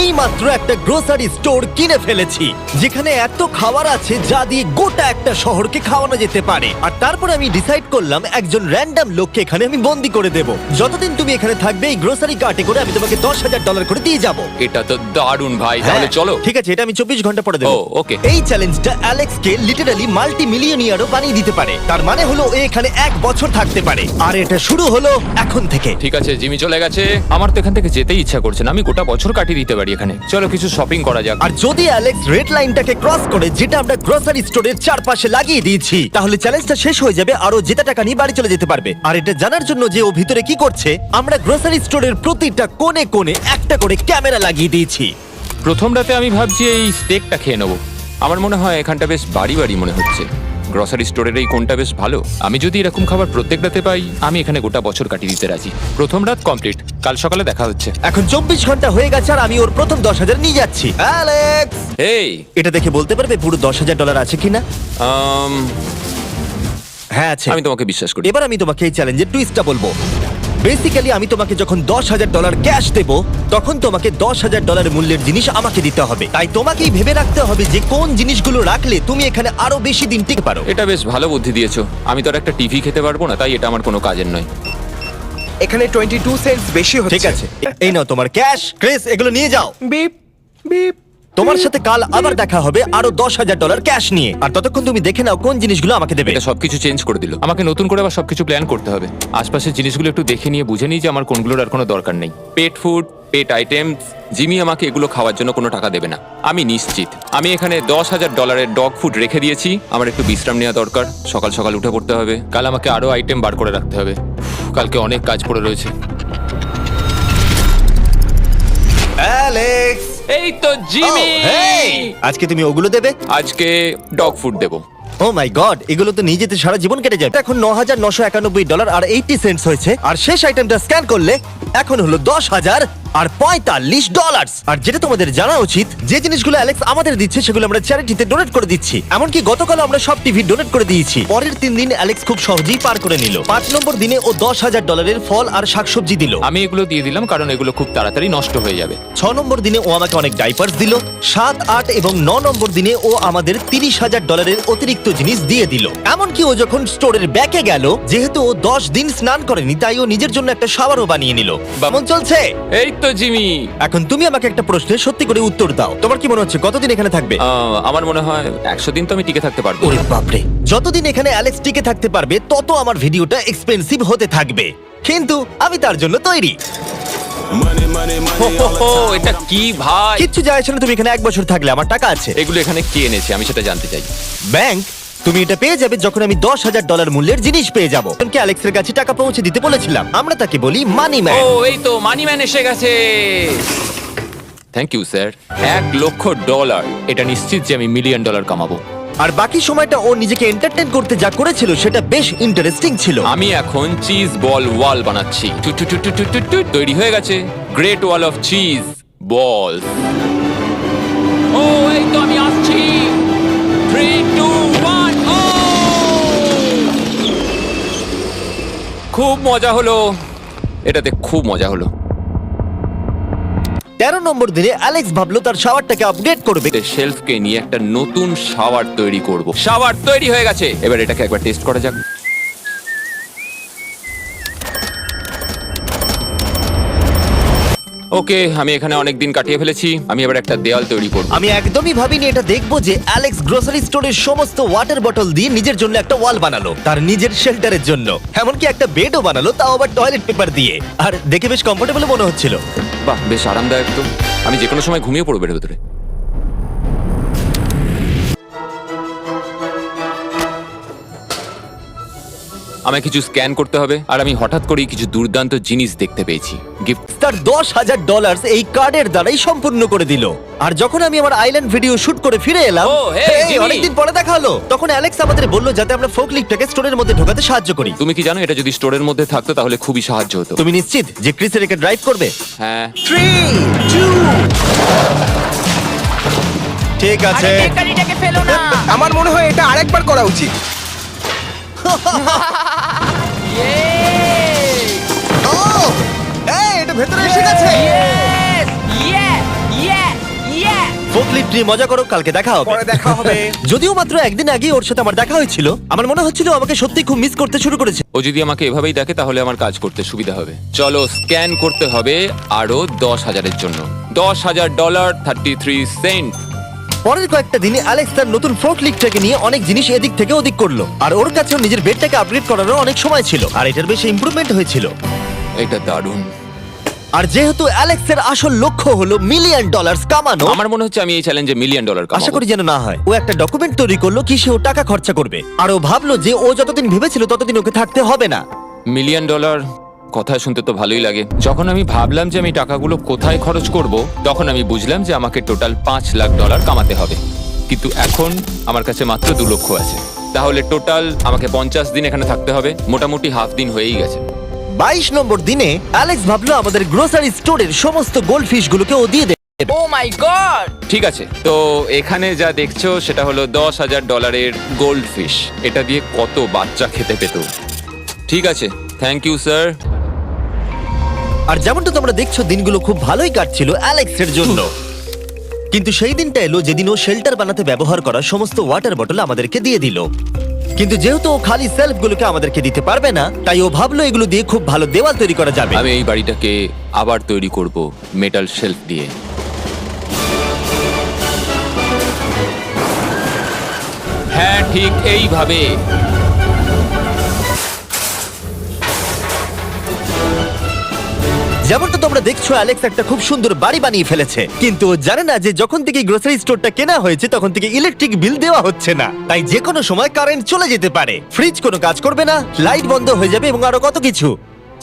এই মাত্র একটা গ্রোসারি স্টোর কিনে ফেলেছি যেখানে এত খাবার আছে যা দিয়ে গোটা একটা শহরকে খাওয়ানো যেতে পারে। আর তারপর আমি ডিসাইড করলাম একজন র্যান্ডম লোককে এখানে আমি বন্দি করে দেব। যতদিন তুমি এখানে থাকবে এই গ্রোসারি কার্টে করে আমি তোমাকে $10,000 করে দিয়ে যাবো। এটা তো দারুণ ভাই, তাহলে চলো। ঠিক আছে, এটা আমি 24 ঘন্টা পরে দেবো। ও, okay. এই চ্যালেঞ্জটা অ্যালেক্সকে লিটারালি মাল্টি মিলিয়নিয়ারও বানিয়ে দিতে পারে। তার মানে হলো ও এখানে 1 বছর থাকতে পারে। আর এটা শুরু হলো এখন থেকে। ঠিক আছে, জিমি চলে গেছে। আমার তো এখান থেকে যেতেই ইচ্ছা করছে না। আমি গোটা বছর কাটিয়ে দিতে পারি এখানে। চলো কিছু শপিং করা যাক। আর যদি অ্যালেক্স রেড লাইনটাকে ক্রস করে, যেটা আমরা গ্রোসারি স্টোরের চারপাশে লাগিয়ে দিয়েছি, তাহলে চ্যালেঞ্জটা শেষ হয়ে যাবে আর ও জেতা টাকা নিয়ে বাড়ি চলে যেতে পারবে। আর এটা জানার জন্য যে ও ভিতরে কি করছে, আমরা গ্রোসারি স্টোরের প্রতিটা কোণে কোণে একটা করে ক্যামেরা লাগিয়ে দিয়েছি। প্রথম রাতে আমি ভাবছি এই স্টেকটা খেয়ে নেবো। আমার মনে হয় এখানটা বেশ বাড়ি বাড়ি মনে হচ্ছে। গ্রসারি স্টোরের এই কোনটা বেশ ভালো। আমি যদি এরকম খাবার প্রত্যেক রাতে পাই, আমি এখানে গোটা বছর কাটিয়ে দিতে রাজি। প্রথম রাত কমপ্লিট, কাল সকালে দেখা হচ্ছে। এখন 24 ঘন্টা হয়ে গেছে আর আমি ওর প্রথম 10,000 নিয়ে যাচ্ছি। অ্যালেক্স, এই এটা দেখে বলতে পারবে পুরো $10,000 আছে কিনা? হ্যাঁ আছে। আমি তোমাকে বিশ্বাস করি। এবার আমি তোমাকে এই চ্যালেঞ্জের টুইস্টটা বলবো। বেসিক্যালি আমি তোমাকে যখন $10,000 ক্যাশ দেব, তখন তোমাকে $10,000 মূল্যের জিনিস আমাকে দিতে হবে। তাই তোমাকেই ভেবে রাখতে হবে যে কোন জিনিসগুলো রাখলে তুমি এখানে আরো বেশি দিন টিকতে পারো। এটা বেশ ভালো বুদ্ধি দিয়েছো। আমি তো আর একটা টিভি খেতে পারবো না, তাই এটা আমার কোনো কাজের নয়। এখানে 22 সেন্টস বেশি হচ্ছে। ঠিক আছে, এই নাও তোমার ক্যাশ। ক্রিস, এগুলো নিয়ে যাও। Beep beep. তোমার সাথে কাল আবার দেখা হবে আরো $10,000 ক্যাশ নিয়ে। আর ততক্ষণ তুমি দেখে নাও কোন জিনিসগুলো আমাকে দেবে। এটা সবকিছু চেঞ্জ করে দিল। আমাকে নতুন করে আবার সবকিছু প্ল্যান করতে হবে। আশপাশের জিনিসগুলো একটু দেখে নিয়ে বুঝে নিই যে আমার কোনগুলোর আর কোনো দরকার নেই। পেট ফুড, পেট আইটেমস, জিমি আমাকে এগুলো খাওয়ার জন্য কোনো টাকা দেবে না, আমি নিশ্চিত। আমি এখানে $10,000 ডগ ফুড রেখে দিয়েছি। আমার একটু বিশ্রাম নেওয়া দরকার। সকাল সকাল উঠে পড়তে হবে। কাল আমাকে আরো আইটেম বার করে রাখতে হবে। কালকে অনেক কাজ পড়ে রয়েছে। অ্যালেক্স, এই তো জিমি। Oh, hey! আজকে তুমি ওগুলো দেবে? আজকে ডগ ফুড দেবো। ও মাই গড, এগুলো তো নিয়ে যেতে সারা জীবন কেটে যাবে। এখন $9,991 আর 80 সেন্টস হয়েছে। আর শেষ আইটেমটা স্ক্যান করলে এখন হলো $10,045। আর যেটা তোমাদের জানা উচিত, যে জিনিসগুলো অ্যালেক্স আমাদের দিচ্ছে সেগুলো আমরা চ্যারিটিতে ডোনেট করে দিচ্ছি। এমনকি গতকাল আমরা সব টিভি ডোনেট করে দিয়েছি। পরের 3 দিন অ্যালেক্স খুব সহজেই পার করে নিল। 5 নম্বর দিনে ও $10,000 ফল আর শাকসবজি দিল। আমি এগুলো দিয়ে দিলাম কারণ এগুলো খুব তাড়াতাড়ি নষ্ট হয়ে যাবে। 6 নম্বর দিনে ও আমাকে অনেক ডাইপার্স দিল। 7, 8 এবং 9 নম্বর দিনে ও আমাদের $30,000 অতিরিক্ত জিনিস দিয়ে দিল। এমনকি ও যখন স্টোরের ব্যাকে গেল, যেহেতু ও 10 দিন স্নান করেনি, তাই ও নিজের জন্য একটা শাওয়ারও বানিয়ে নিল। কেমন চলছে? এই তো জিমি। এখন তুমি আমাকে একটা প্রশ্নের সত্যি করে উত্তর দাও। তোমার কি মনে হচ্ছে কতদিন এখানে থাকবে? আমার মনে হয় 100 দিন তো আমি টিকে থাকতে পারবো। ওরে বাপরে, যতদিন এখানে অ্যালেক্স টিকে থাকতে পারবে তত আমার ভিডিওটা এক্সপেন্সিভ হতে থাকবে। কিন্তু আমি তার জন্য তৈরি। এটা কি ভাই? কিচ্ছু যায় আসে না, তুমি এখানে 1 বছর থাকলে আমার টাকা আছে। এগুলো এখানে কে এনেছে আমি সেটা জানতে চাই। ব্যাংক। তুমি এটা পেয়ে যাবে যখন আমি $10,000 মূল্যের জিনিস পেয়ে যাবো। কারণ অ্যালেক্সের কাছে টাকা পৌঁছে দিতে বলেছিলাম। আমরা তাকে বলি মানি ম্যান। ও, এই তো মানি ম্যান এসে গেছে। Thank you sir. $1,00,000। এটা নিশ্চিত যে আমি $1 মিলিয়ন কামাবো। আর বাকি সময়টা ও নিজেকে এন্টারটেইন করতে যা করেছিল সেটা বেশ ইন্টারেস্টিং ছিল। আমি এখন চিজ বল ওয়াল বানাচ্ছি। তৈরি হয়ে গেছে great wall of cheese ball. ও, এই তো আমি আসছি। 3, 2, 1। ও, খুব মজা হলো এটাতে, খুব মজা হলো। 13 নম্বর দিনে অ্যালেক্স ভাবলো তার শাওয়ারটাকে আপডেট করবে। শেলফকে নিয়ে একটা নতুন শাওয়ার তৈরি করব। শাওয়ার তৈরি হয়ে গেছে, এবার এটাকে একবার টেস্ট করা যাক। ওকে, আমি এখানে অনেক দিন কাটিয়ে ফেলেছি। আমি এবার একটা দেওয়াল তৈরি করব। আমি একদমই ভাবিনি এটা দেখবো যে অ্যালেক্স গ্রোসারি স্টোরের সমস্ত ওয়াটার বটল দিয়ে নিজের জন্য একটা ওয়াল বানালো, তার নিজের শেল্টারের জন্য। এমনকি একটা বেডও বানালো, তাও আবার টয়লেট পেপার দিয়ে। আর দেখে বেশ কমফোর্টেবল মনে হচ্ছিল। বাহ, বেশ আরামদায়ক তো। আমি যে কোনো সময় ঘুমিয়ে পড়বো এর ভেতরে। আমায় কিছু স্ক্যান করতে হবে। আর আমি হঠাৎ করেই কিছু দুর্দান্ত জিনিস দেখতে পেয়েছি। গিফট। তার $10,000 এই কার্ডের দ্বারাই সম্পূর্ণ করে দিল। আর যখন আমি আমার আইল্যান্ড ভিডিও শুট করে ফিরে এলাম, ও, hey, জিমি। অনেকদিন পরে দেখা হলো, তখন অ্যালেক্স আমাদের বললো যাতে আমরা ফোকলিফটটাকে স্টোরের মধ্যে ঢোকাতে সাহায্য করি। তুমি কি জানো এটা যদি স্টোরের মধ্যে থাকতো তাহলে খুবই সাহায্য হতো। তুমি নিশ্চিত যে ক্রিসের একে ড্রাইভ করবে? হ্যাঁ। 3, 2। ঠিক আছে। আমার মনে হয় এটা আরেকবার করা উচিত। ও, এই, এটা ভেতরে এসে গেছে। লিফট নিয়ে মজা করো, কালকে দেখা হবে। পরে দেখা হবে। যদিও মাত্র একদিন আগে ওর সাথে আমার দেখা হয়েছিল, আমার মনে হচ্ছিল ও আমাকে সত্যি খুব মিস করতে শুরু করেছে। ও যদি আমাকে এভাবেই দেখে তাহলে আমার কাজ করতে সুবিধা হবে। চলো স্ক্যান করতে হবে আরো 10,000-এর জন্য। $10,000 33 পরের কয়েকটা দিনে অ্যালেক্স তার নতুন ফোর্কলিফটটাকে নিয়ে অনেক জিনিস এদিক থেকে ওদিক করলো, আর ওর কাছেও নিজের বেডটাকে আপগ্রেড করারও অনেক সময় ছিল, আর এটার বেশ ইমপ্রুভমেন্ট হয়েছিল। এটা দারুণ। আর যেহেতু অ্যালেক্সের আসল লক্ষ্য হলো $1 মিলিয়ন কামানো, আমার মনে হচ্ছে আমি এই চ্যালেঞ্জে $1 মিলিয়ন আশা কামাবো। করি যেন না হয়। ও একটা ডকুমেন্ট তৈরি করলো কিসে ও টাকা খরচা করবে, আর ও ভাবলো যে ও যতদিন ভেবেছিল ততদিন ওকে থাকতে হবে না। $1 মিলিয়ন কথা শুনতে তো ভালোই লাগে। যখন আমি ভাবলাম যে আমি টাকাগুলো কোথায় খরচ করব, তখন আমি বুঝলাম যে আমাকে টোটাল $5 লাখ কামাতে হবে। কিন্তু এখন আমার কাছে মাত্র 2 লক্ষ আছে। তাহলে টোটাল আমাকে 50 দিন এখানে থাকতে হবে। মোটামুটি হাফ দিন হয়েই গেছে। 22 নম্বর দিনে অ্যালেক্স ভাবলো আমাদের গ্রোসারি স্টোরের সমস্ত গোল্ড ফিশ গুলোকে ও দিয়ে দেবে। ও মাই গড! ঠিক আছে, তো এখানে যা দেখছো সেটা হলো $10,000 গোল্ড ফিশ। এটা দিয়ে কত বাচ্চা খেতে পেত। ঠিক আছে, থ্যাংক ইউ স্যার। আর যেমনটা তোমরা দেখছো দিনগুলো খুব ভালোই কাটছিল অ্যালেক্সের জন্য, কিন্তু সেই দিনটা এলো যেদিন ও শেল্টার বানাতে ব্যবহার করা সমস্ত ওয়াটার বটল আমাদেরকে দিয়ে দিল। কিন্তু যেহেতু ও খালি সেলফগুলোকে আমাদেরকে দিতে পারবে না, তাই ও ভাবলো এগুলো দিয়ে খুব ভালো দেওয়াল তৈরি করা যাবে। আমি এই বাড়িটাকে আবার তৈরি করব মেটাল শেলফ দিয়ে। হ্যাঁ, ঠিক এইভাবে। যেমনটা তোমরা দেখছো অ্যালেক্স একটা খুব সুন্দর বাড়ি বানিয়ে ফেলেছে, কিন্তু ও জানে না যে যখন থেকে গ্রোসারি স্টোরটা কেনা হয়েছে তখন থেকে ইলেকট্রিক বিল দেওয়া হচ্ছে না, তাই যে কোনো সময় কারেন্ট চলে যেতে পারে, ফ্রিজ কোনো কাজ করবে না, লাইট বন্ধ হয়ে যাবে এবং আরো কত কিছু।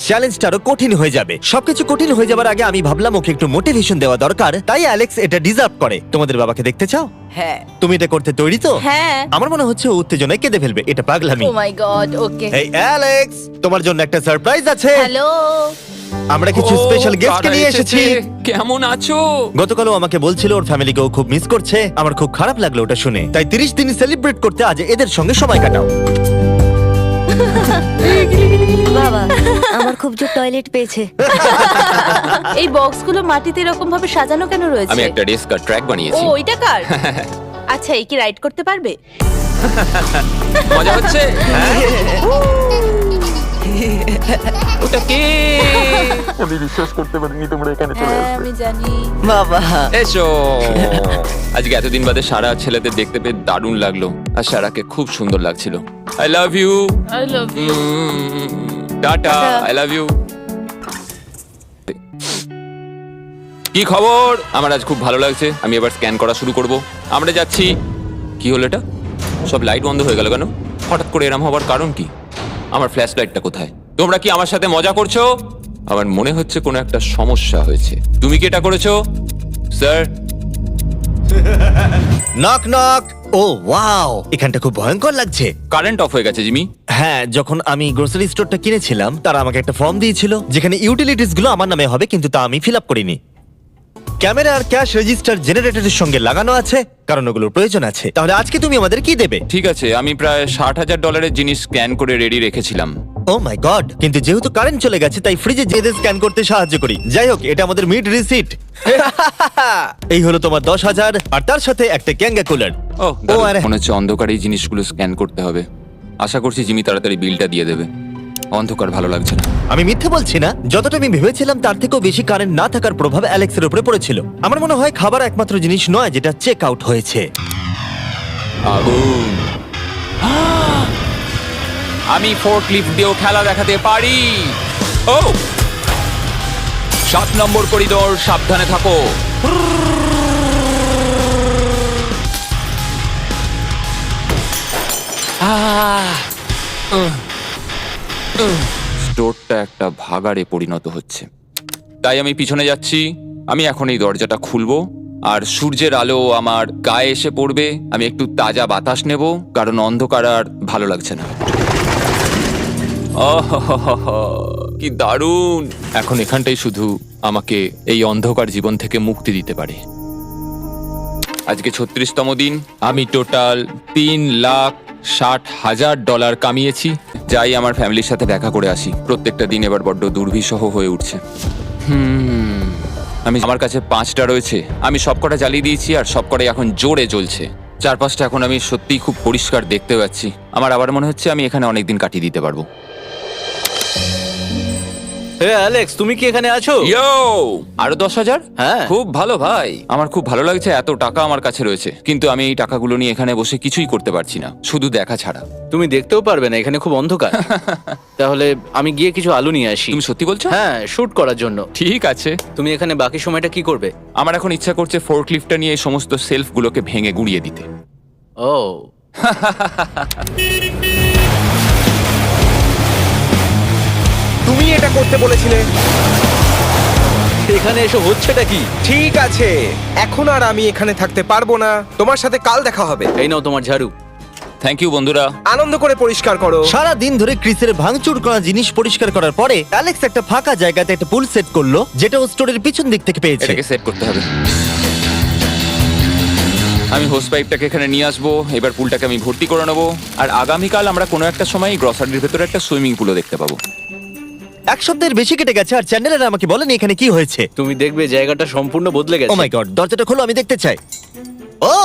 চ্যালেঞ্জটা আরো কঠিন হয়ে যাবে। সবকিছু কঠিন হয়ে যাবার আগে আমি ভাবলাম ওকে একটু মোটিভেশন দেওয়া দরকার, তাই অ্যালেক্স এটা ডিজার্ভ করে। তোমাদের বাবাকে দেখতে চাও? হ্যাঁ। তুমি এটা করতে তৈরি তো? হ্যাঁ। আমার মনে হচ্ছে ও উত্তেজনায় কেঁদে ফেলবে, এটা পাগলামি। ও মাই গড, ওকে। এই অ্যালেক্স, তোমার জন্য একটা সারপ্রাইজ আছে। হ্যালো। আমরা কিছু স্পেশাল গেস্টকে কারা নিয়ে এসেছে? এসেছি। কেমন আছো? গতকালও আমাকে বলছিল ওর ফ্যামিলিকেও খুব মিস করছে। আমার খুব খারাপ লাগলো ওটা শুনে, তাই 30 দিন সেলিব্রেট করতে আজ এদের সঙ্গে সময় কাটাও। বাবা, আমার খুব জোর টয়লেট পেয়েছে। এই বক্সগুলো মাটিতে এরকম ভাবে সাজানো কেন রয়েছে? আমি একটা ডেস্ক আর ট্র্যাক ও, বানিয়েছি। ওইটা কার? আচ্ছা, এই কি রাইড করতে পারবে? মজা হচ্ছে? ওটা কে? হ্যাঁ, আমি জানি। বাবা, এসো। আজকে এতদিন বাদে সারা ছেলেদের দেখতে পেয়ে দারুণ লাগলো, আর সারাকে খুব সুন্দর লাগছিল। I love you. I love you. Tata. I love you. কি খবর? আমার আজ খুব ভালো লাগছে। আমি এবার স্ক্যান করা শুরু করব। আমরা যাচ্ছি। কি হলো এটা? সব লাইট বন্ধ হয়ে গেল কেন? হঠাৎ করে এরম হবার কারণ কি? আমার ফ্ল্যাশ লাইটটা কোথায়? তোমরা কি আমার সাথে মজা করছো? আমার মনে হচ্ছে কোনো একটা সমস্যা হয়েছে। তুমি কি এটা করেছো sir? Knock knock. Oh wow, এখানটা খুব ভয়ঙ্কর লাগছে। কারেন্ট অফ হয়ে গেছে জিমি। হ্যাঁ, যখন আমি গ্রোসারি স্টোরটা কিনেছিলাম তারা আমাকে একটা ফর্ম দিয়েছিল যেখানে ইউটিলিটিস গুলো আমার নামে হবে, কিন্তু তা আমি ফিল আপ করিনি। ক্যামেরা আর ক্যাশ রেজিস্টার জেনারেটরের সঙ্গে লাগানো আছে, কারণ ওগুলোর প্রয়োজন আছে। তাহলে আজকে তুমি আমাদের কি দেবে? ঠিক আছে, আমি প্রায় $60,000 জিনিস স্ক্যান করে রেডি রেখেছিলাম। ও মাই গড, কিন্তু যেহেতু কারেন্ট চলে গেছে তাই ফ্রিজে যেতে স্ক্যান করতে সাহায্য করি। যাই হোক, এটা আমাদের মিড রিসিট। এই হলো তোমার 10,000 আর তার সাথে একটা ক্যাঙ্গা কুলার। ও ও আরে, মনে হচ্ছে অন্ধকারে এই জিনিসগুলো স্ক্যান করতে হবে। আশা করছি জিমি তাড়াতাড়ি বিলটা দিয়ে দেবে। অন্ধকার ভালো লাগছে না। আমি মিথ্যে বলছি না, যতটা আমি ভেবেছিলাম তার থেকেও বেশি কারেন্ট না থাকার প্রভাব অ্যালেক্সের উপরে পড়েছিল। আমার মনে হয় খাবার একমাত্র জিনিস নয় যেটা চেক আউট হয়েছে। আগুন। আমি ফোর্কলিফট দিয়েও খেলা দেখাতে পারি। ও 7 নম্বর করিডোর, সাবধানে থাকো। স্টোরটা একটা ভাগাড়ে পরিণত হচ্ছে, তাই আমি পিছনে যাচ্ছি। আমি এখন এই দরজাটা খুলবো আর সূর্যের আলো আমার গায়ে এসে পড়বে। আমি একটু তাজা বাতাস নেব, কারণ অন্ধকার আর ভালো লাগছে না। কি দারুণ! এখন এখানটাই শুধু আমাকে এই অন্ধকার জীবন থেকে মুক্তি দিতে পারে। আজকে 36তম দিন। আমি টোটাল $3,60,000 কামিয়েছি। যাই আমার ফ্যামিলির সাথে দেখা করে আসি। প্রত্যেকটা দিন এবার বড্ড দুর্বিষহ হয়ে উঠছে। আমার কাছে 5টা রয়েছে, আমি সবকটা জ্বালিয়ে দিয়েছি আর সবকটাই এখন জোরে জ্বলছে। চারপাশটা এখন আমি সত্যিই খুব পরিষ্কার দেখতে পাচ্ছি। আমার আবার মনে হচ্ছে আমি এখানে অনেকদিন কাটিয়ে দিতে পারবো। হে অ্যালেক্স, তুমি কি এখানে আছো? ইয়ো, আরো 10,000? হ্যাঁ। খুব ভালো ভাই, আমার খুব ভালো লাগছে। এত টাকা আমার কাছে রয়েছে, কিন্তু আমি এই টাকাগুলো নিয়ে এখানে বসে কিছুই করতে পারছি না, শুধু দেখা ছাড়া। তুমি দেখতেও পারবে না, এখানে খুব অন্ধকার। তাহলে আমি গিয়ে কিছু আলু নিয়ে আসি। তুমি সত্যি বলছো? হ্যাঁ, শুট করার জন্য। ঠিক আছে। তুমি এখানে বাকি সময়টা কি করবে? আমার এখন ইচ্ছা করছে ফোর্কলিফটটা নিয়ে এই সমস্ত সেলফগুলোকে ভেঙে গুঁড়িয়ে দিতে। ও, তুমি এটা করতে বলেছিলে। এখানে এসে হচ্ছেটা কি? ঠিক আছে, এখন আর আমি এখানে থাকতে পারবো না। তোমার সাথে কাল দেখা হবে। এই নাও তোমার ঝাড়ু। থ্যাংক ইউ বন্ধুরা। আনন্দ করে পরিষ্কার করো। সারা দিন ধরে ক্রিসের ভাঙচুর করা জিনিস পরিষ্কার করার পরে অ্যালেক্স একটা ফাঁকা জায়গাতে একটা পুল সেট করলো, যেটা ও স্টোরের পিছন দিক থেকে পেয়েছে। এটাকে সেট করতে হবে। আমি হোস পাইপটাকে এখানে নিয়ে আসবো, এবার পুলটাকে আমি ভর্তি করে নেবো, আর আগামীকাল আমরা কোনো একটা সময় গ্রসারির ভেতরে একটা সুইমিং পুলও দেখতে পাবো। এক সপ্তাহের বেশি কেটে গেছে আর চ্যান্ডেলার আমাকে বলেনি এখানে কি হয়েছে। তুমি দেখবে জায়গাটা সম্পূর্ণ বদলে ও গেছে। মাই গড, দরজাটা খোলো, আমি দেখতে চাই। ও,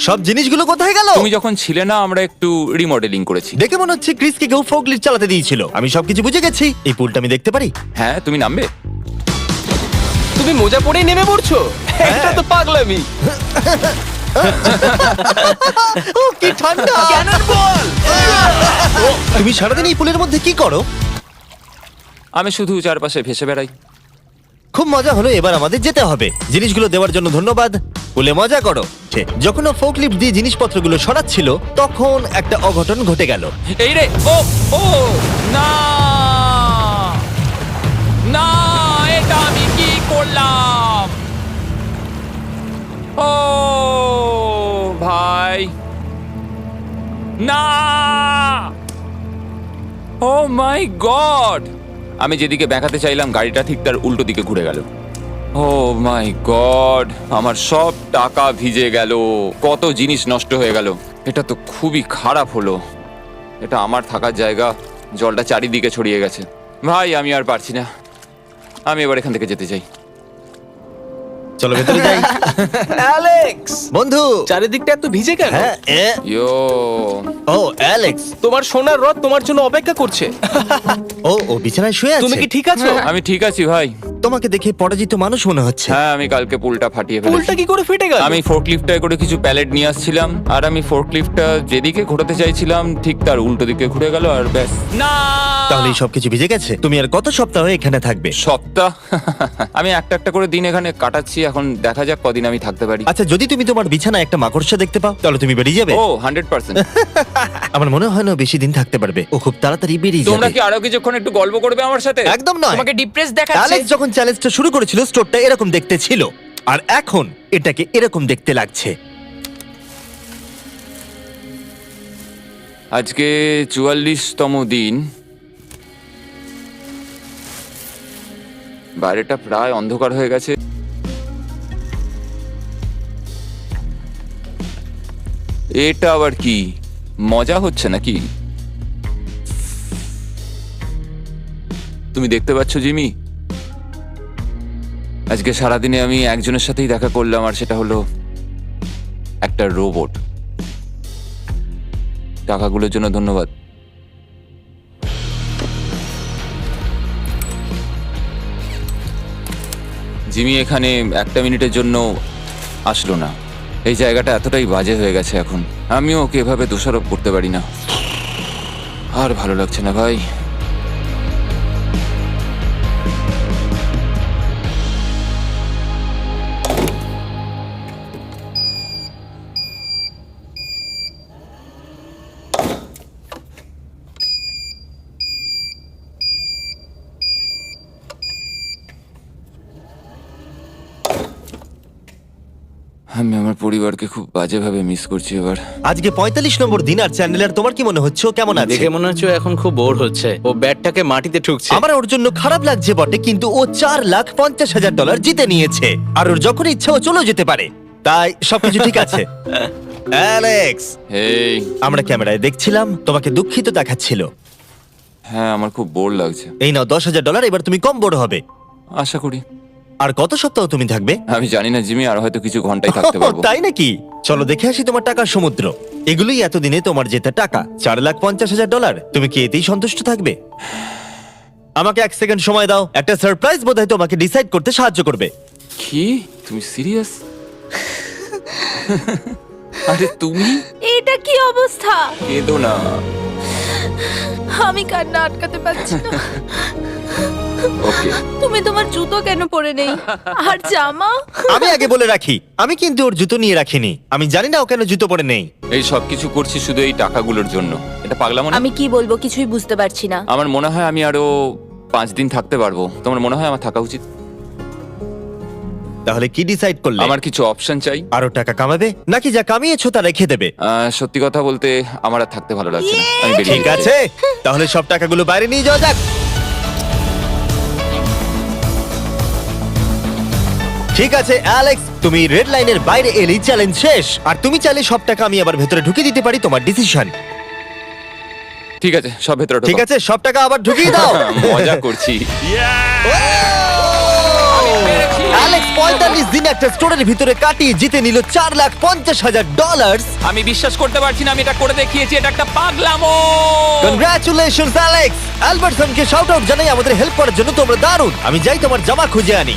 সব জিনিসগুলো কোথায় গেল? তুমি যখন ছিলে না, আমরা একটু রিমডেলিং করেছি। দেখে মনে হচ্ছে ক্রিসকে কেউ ফোর্কলিফট চালাতে দিয়েছিল। আমি সবকিছু বুঝে গেছি। এই পুলটা আমি দেখতে পারি? হ্যাঁ, তুমি নামবে? তুমি মোজা পরেই নেমে পড়ছো? এটা তো পাগলামি। ও কি ঠান্ডা! তুমি সারাদিন এই পুলের মধ্যে কি করো? আমি শুধু চারপাশে ভেসে বেড়াই। খুব মজা হলো, এবার আমাদের যেতে হবে। জিনিসগুলো দেওয়ার জন্য ধন্যবাদ। পুলে মজা করো। যখন ও ফোর্কলিফট দিয়ে জিনিসপত্রগুলো সরাচ্ছিল, তখন একটা অঘটন ঘটে গেল। এই রে, ও ও না না, এটা আমি কি করলাম? ও ভাই, না! ও মাই গড! আমি যেদিকে ব্যাকাতে চাইলাম, গাড়িটা ঠিক তার উল্টো দিকে ঘুরে গেল। ও মাই গড, আমার সব টাকা ভিজে গেল, কত জিনিস নষ্ট হয়ে গেল। এটা তো খুবই খারাপ হলো। এটা আমার থাকার জায়গা, জলটা চারিদিকে ছড়িয়ে গেছে। ভাই, আমি আর পারছি না, আমি এবার এখান থেকে যেতে চাই। চলো ভেতরে যাই। অ্যালেক্স, বন্ধু। চারিদিকটা এত ভিজে কেন? হ্যাঁ, ইয়ো, ও অ্যালেক্স। তোমার সোনার রথ তোমার জন্য অপেক্ষা করছে। ও বিছানায় শুয়ে আছে। তুমি কি ঠিক আছো? আমি ঠিক আছি ভাই। তোমাকে দেখে পরাজিত মানুষ মনে হচ্ছে। হ্যাঁ, আমি কালকে পুলটা ফাটিয়ে ফেলেছি। পুলটা কি করে ফেটে গেল? আমি ফোর্কলিফটটায় করে কিছু প্যালেট নিয়ে আসছিলাম, আর আমি ফোর্কলিফটটা যেদিকে ঘোরাতে চাইছিলাম ঠিক তার উল্টো দিকে ঘুরে গেল, আর ব্যাস। না! তাহলে এই সবকিছু ভিজে গেছে। তুমি আর কত সপ্তাহ এখানে থাকবে? সপ্তাহ? আমি একটা একটা করে দিন এখানে কাটাচ্ছি, এখন দেখা যাক কদিন আমি থাকতে পারি। আচ্ছা, যদি তুমি তোমার বিছানায় একটা মাকড়সা দেখতে পাও, তাহলে তুমি বেরিয়ে যাবে? ও 100%। আমার মনে হয় না ও বেশি দিন থাকতে পারবে। ও খুব তাড়াতাড়ি বেরিয়ে তোমরা যাবে। কি আরো কিছুক্ষণ একটু গল্প করবে আমার সাথে? একদম নয়। তোমাকে ডিপ্রেস দেখাচ্ছে। অ্যালেক্স যখন চ্যালেঞ্জটা শুরু করেছিল, স্টোরটা এরকম দেখতে ছিল, আর এখন এটাকে এরকম দেখতে লাগছে। আজকে 44তম দিন। বাইরেটা প্রায় অন্ধকার হয়ে গেছে। এটা আবার কি মজা হচ্ছে নাকি? তুমি দেখতে পাচ্ছ জিমি, আজকে সারাদিনে আমি একজনের সাথেই দেখা করলাম, আর সেটা হলো একটা রোবট। টাকাগুলোর জন্য ধন্যবাদ। জিমি এখানে একটা মিনিটের জন্য আসলো না। এই জায়গাটা এতটাই বাজে হয়ে গেছে এখন, আমিও ওকে এভাবে দোষারোপ করতে পারি না। আর ভালো লাগছে না ভাই। আমি আমার পরিবারকে খুব বাজেভাবে মিস করছি এবার। আজকে 45 নম্বর দিন, আর চ্যান্ডেলার তোমার কি মনে হচ্ছে ও কেমন আছে? দেখে মনে হচ্ছে ও এখন খুব বোর হচ্ছে। ও ব্যাটটাকে মাটিতে ঠুকছে। আমার ওর জন্য খারাপ লাগছে বটে, কিন্তু ও $4,50,000 জিতে নিয়েছে, আর ওর যখন ইচ্ছা ও চলেও যেতে পারে। তাই সবকিছু ঠিক আছে। অ্যালেক্স, এই, আমরা ক্যামেরায় দেখছিলাম, তোমাকে দুঃখিত দেখাচ্ছিল। হ্যাঁ, আমার খুব বোর লাগছে। এই নাও $10,000, এবার তুমি কম বড় হবে। আশা করি। আর কত সপ্তাহ তুমি থাকবে? আমি জানি না জিমি, আর হয়তো কিছু ঘন্টাই থাকতে পারবো। তাই নাকি? চলো দেখে আসি তোমার টাকার সমুদ্র। এগুলোই এতদিনে তোমার জেতা টাকা, $4,50,000। তুমি কি এতেই সন্তুষ্ট থাকবে? আমাকে 1 সেকেন্ড সময় দাও, একটা সারপ্রাইজ বোধহয় তোমাকে ডিসাইড করতে সাহায্য করবে। কি, তুমি সিরিয়াস? আরে তুমি এটা কি অবস্থা? কেঁদো না। আমি কান্না আটকাতে পারছি না। ওকে, তুমি তোমার জুতো কেন পরে নেই? আর জামা? আমি আগে বলে রাখি, আমি কিন্তু ওর জুতো নিয়ে রাখিনি। আমি জানি না ও কেন জুতো পরে নেই। এই সব কিছু করছি শুধু এই টাকাগুলোর জন্য। এটা পাগলামো না? আমি কি বলবো কিছুই বুঝতে পারছি না। আমার মনে হয় আমি আরো 5 দিন থাকতে পারবো। তোমার মনে হয় আমার থাকা উচিত? তাহলে কি ডিসাইড করলে? আমার কিছু অপশন চাই। আরো টাকা কামাবে নাকি যা কামিয়েছো তা রেখে দেবে? সত্যি কথা বলতে আমার আর থাকতে ভালো লাগছে না। আমি বেরিয়ে ঠিক যেতে আছে, চাই। তাহলে সব টাকাগুলো বাইরে নিয়ে যাওয়া যাক। ঠিক আছে অ্যালেক্স, তুমি রেড লাইনের বাইরে এলেই চ্যালেঞ্জ শেষ। আর তুমি চাইলে সব টাকা আমি আবার ভেতরে ঢুকিয়ে দিতে পারি, তোমার ডিসিশন। ঠিক আছে, সব ভেতরে ঢোকো। ঠিক আছে, সব টাকা আবার ঢুকিয়ে দাও। মজা করছি। অ্যালেক্স 45 দিন একটা স্টোরের ভিতরে কাটিয়ে জিতে নিল $4,50,000। আমি বিশ্বাস করতে পারছি না আমি এটা করে দেখিয়েছি। এটা একটা পাগলামো। Congratulations Alex. অ্যালবার্টসনকে শাউট আউট জানাই, আমাদের হেল্প করার জন্য তোমরা দারুণ। আমি যাই তোমার জামা খুঁজে আনি।